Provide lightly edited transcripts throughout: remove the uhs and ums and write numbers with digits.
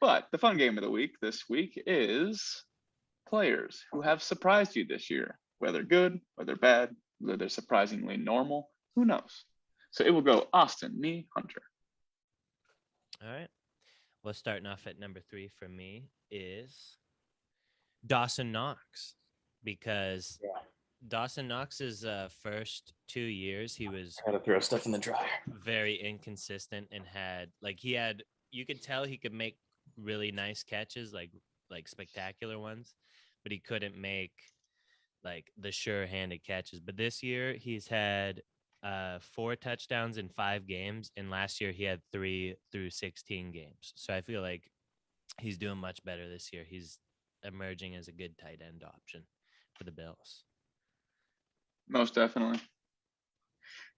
But the fun game of the week this week is players who have surprised you this year, whether good, whether bad, whether they're surprisingly normal. Who knows? So it will go Austin, me, Hunter. All right. Well, starting off at number 3 for me is Dawson Knox, because Dawson Knox's first 2 years, he was I gotta throw stuff in the dryer. very inconsistent and you could tell he could make really nice catches, like spectacular ones, but he couldn't make like the sure-handed catches. But this year he's had 4 touchdowns in 5 games, and last year he had 3 through 16 games. So I feel like he's doing much better this year. He's emerging as a good tight end option for the Bills. Most definitely.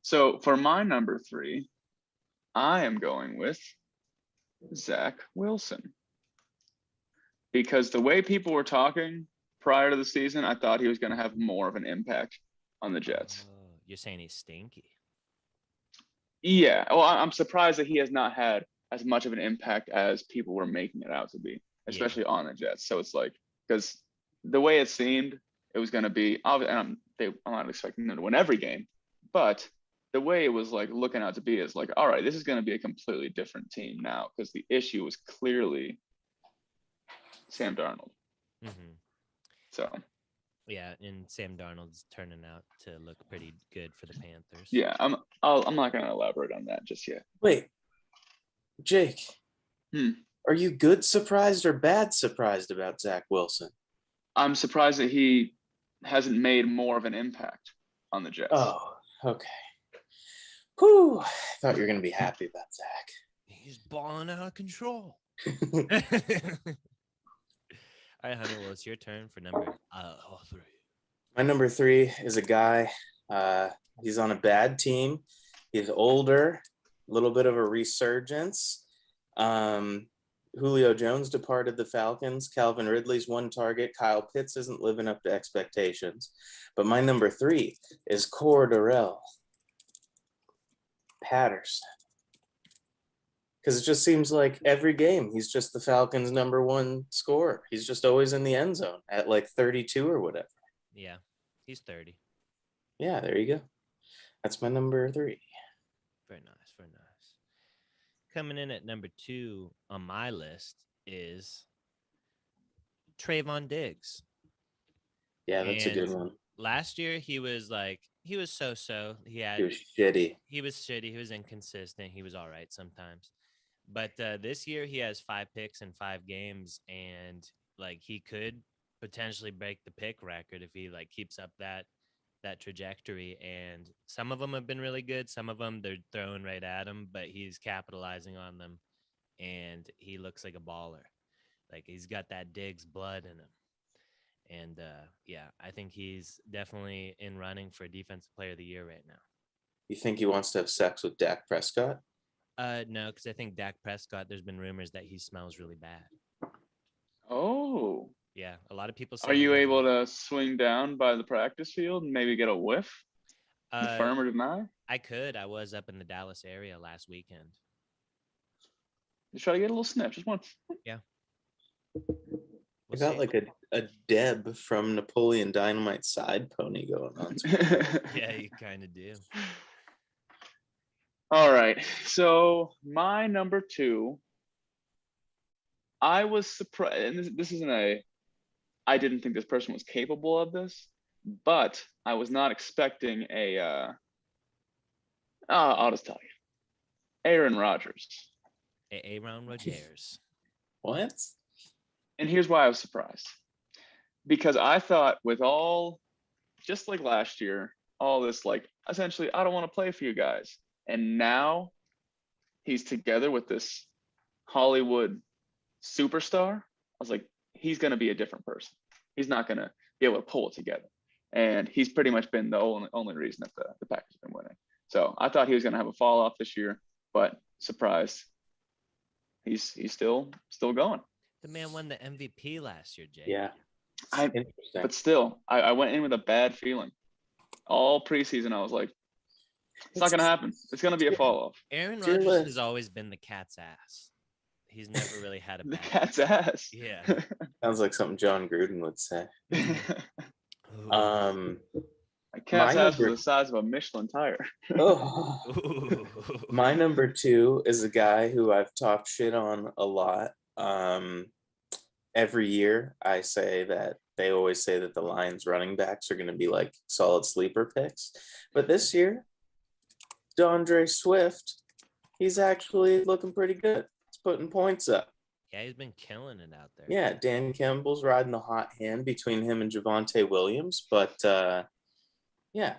So for my number 3, I am going with Zach Wilson. Because the way people were talking prior to the season, I thought he was going to have more of an impact on the Jets. Oh, you're saying he's stinky? Yeah. Well, I'm surprised that he has not had as much of an impact as people were making it out to be, especially on the Jets. So it's like, because the way it seemed, it was going to be, and I'm not expecting them to win every game, but the way it was like looking out to be is like, all right, this is going to be a completely different team now, because the issue was clearly Sam Darnold. Mm-hmm. So yeah, and Sam Darnold's turning out to look pretty good for the Panthers. Yeah, I'm not going to elaborate on that just yet. Wait, Jake, are you good surprised or bad surprised about Zach Wilson? I'm surprised that he hasn't made more of an impact on the Jets. Oh, okay. Whew, I thought you were going to be happy about Zach. He's balling out of control. All right, Hunter, well, it's your turn for number 3. My number 3 is a guy. He's on a bad team. He's older, a little bit of a resurgence. Julio Jones departed the Falcons. Calvin Ridley's 1 target. Kyle Pitts isn't living up to expectations. But my number 3 is Cordarrelle Patterson. Because it just seems like every game, he's just the Falcons' number 1 scorer. He's just always in the end zone at like 32 or whatever. Yeah, he's 30. Yeah, there you go. That's my number 3. Very nice, very nice. Coming in at number 2 on my list is Trayvon Diggs. Yeah, that's a good one. Last year, he was so-so. He was shitty. He was shitty. He was inconsistent. He was all right sometimes. But this year, he has 5 picks in 5 games, and like he could potentially break the pick record if he like keeps up that trajectory. And some of them have been really good. Some of them they're throwing right at him, but he's capitalizing on them, and he looks like a baller. Like he's got that Diggs blood in him. And yeah, I think he's definitely in running for Defensive Player of the Year right now. You think he wants to have sex with Dak Prescott? No, because I think Dak Prescott, there's been rumors that he smells really bad. Oh. Yeah, a lot of people say. Are you able to swing down by the practice field and maybe get a whiff? Confirm or deny? I could. I was up in the Dallas area last weekend. Just try to get a little sniff, just once. Yeah. I got like a Deb from Napoleon Dynamite side pony going on. Yeah, you kind of do. All right. So my number 2, I was surprised, and this isn't I didn't think this person was capable of this, but I was not expecting I'll just tell you. Aaron Rodgers. Aaron Rodgers. What? And here's why I was surprised. Because I thought with all, just like last year, all this like, essentially, I don't want to play for you guys. And now he's together with this Hollywood superstar. I was like, he's going to be a different person. He's not going to be able to pull it together. And he's pretty much been the only reason that the Packers have been winning. So I thought he was going to have a fall off this year, but surprise, he's still going. The man won the MVP last year, Jay. Yeah. But still, I went in with a bad feeling. All preseason, I was like, it's not going to happen. It's going to be a fall off. Aaron Rodgers has always been the cat's ass. He's never really had a The bad. cat's ass. Yeah. Sounds like something John Gruden would say. Ooh. Um, A my cat's ass was number. the size of a Michelin tire. Oh, Ooh. my number two is a guy who I've talked shit on a lot. Every year I say that they always say that the Lions running backs are going to be like solid sleeper picks. But this year, DeAndre Swift, he's actually looking pretty good. He's putting points up. Yeah, he's been killing it out there. Yeah, Dan Campbell's riding the hot hand between him and Javonte Williams. But yeah,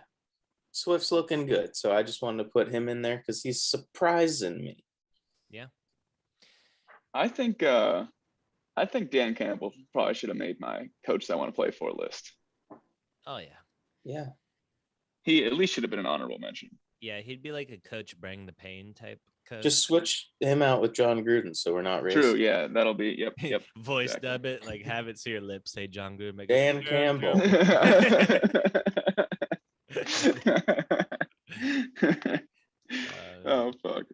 Swift's looking good. So I just wanted to put him in there because he's surprising me. Yeah. I think Dan Campbell probably should have made my coaches I want to play for list. Oh yeah. Yeah. He at least should have been an honorable mention. Yeah, he'd be like a coach bring the pain type coach. Just switch him out with John Gruden so we're not racist. True, yeah, that'll be yep. Voice exactly. dub it, like have it so your lips say John Gruden. Make Dan it, Campbell. Oh fuck.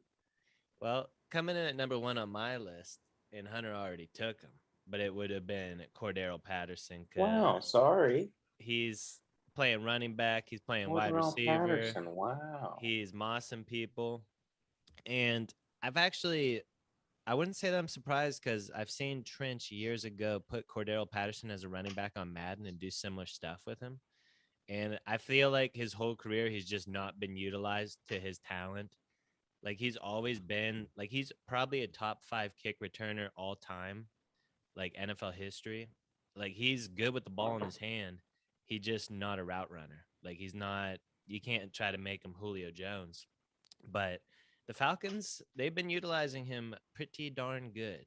Well, coming in at number 1 on my list, and Hunter already took him, but it would have been Cordero Patterson. Wow, sorry. He's playing running back. He's playing wide Cordero receiver. Patterson, wow. He's mossing people. And I wouldn't say that I'm surprised because I've seen Trench years ago put Cordero Patterson as a running back on Madden and do similar stuff with him. And I feel like his whole career, he's just not been utilized to his talent. Like he's always been like he's probably a top 5 kick returner all time, like NFL history. Like he's good with the ball in his hand. He's just not a route runner. Like he's not. You can't try to make him Julio Jones. But the Falcons, they've been utilizing him pretty darn good.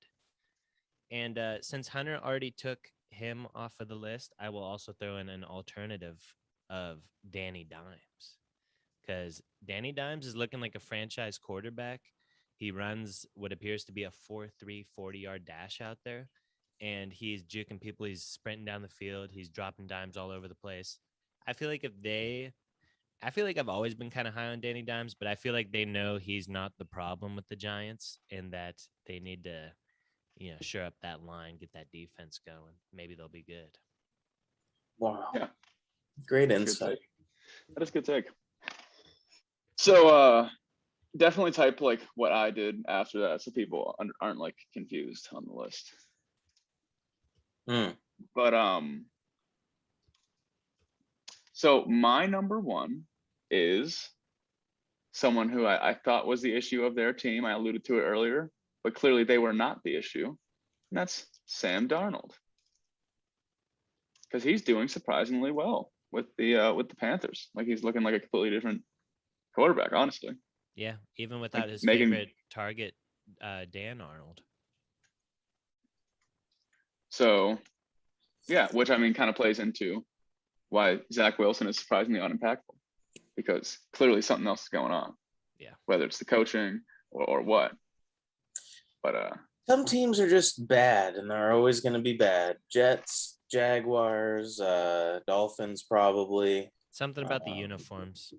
And since Hunter already took him off of the list, I will also throw in an alternative of Danny Dimes. Because Danny Dimes is looking like a franchise quarterback. He runs what appears to be a 4.3 40-yard dash out there. And he's juking people. He's sprinting down the field. He's dropping dimes all over the place. I feel like I've always been kind of high on Danny Dimes, but I feel like they know he's not the problem with the Giants and that they need to, shore up that line, get that defense going. Maybe they'll be good. Wow. Yeah. Great Good insight. take. That is a good take. So definitely type like what I did after that so people aren't like confused on the list. But so my number 1 is someone who I thought was the issue of their team. I alluded to it earlier, but clearly they were not the issue. And that's Sam Darnold. Because he's doing surprisingly well with the Panthers. Like he's looking like a completely different quarterback, honestly. Yeah, even without his making- favorite target, Dan Arnold. So, yeah, which I mean kind of plays into why Zach Wilson is surprisingly unimpactful, because clearly something else is going on. Yeah. Whether it's the coaching or what. But some teams are just bad and they're always going to be bad. Jets, Jaguars, Dolphins, probably. Something about the uniforms.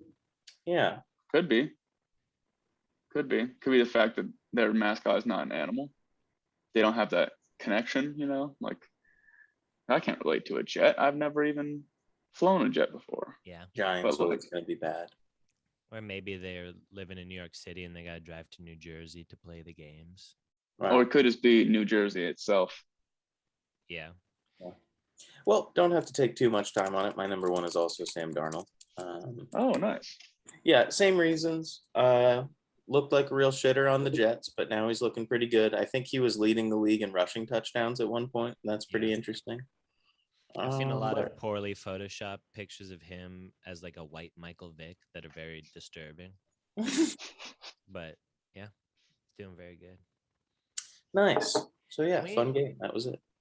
Yeah. Could be the fact that their mascot is not an animal. They don't have that connection, like I can't relate to a jet. I've never even flown a jet before. Yeah. Giants always going to be bad. Or maybe they're living in New York City and they got to drive to New Jersey to play the games. Wow. Or it could just be New Jersey itself. Yeah. Well, don't have to take too much time on it. My number 1 is also Sam Darnold. Oh, nice. Yeah, same reasons. Looked like a real shitter on the Jets, but now he's looking pretty good. I think he was leading the league in rushing touchdowns at one point. That's pretty interesting. I've seen a lot of poorly photoshopped pictures of him as like a white Michael Vick that are very disturbing. But yeah, he's doing very good. Nice. So yeah, fun game. That was it.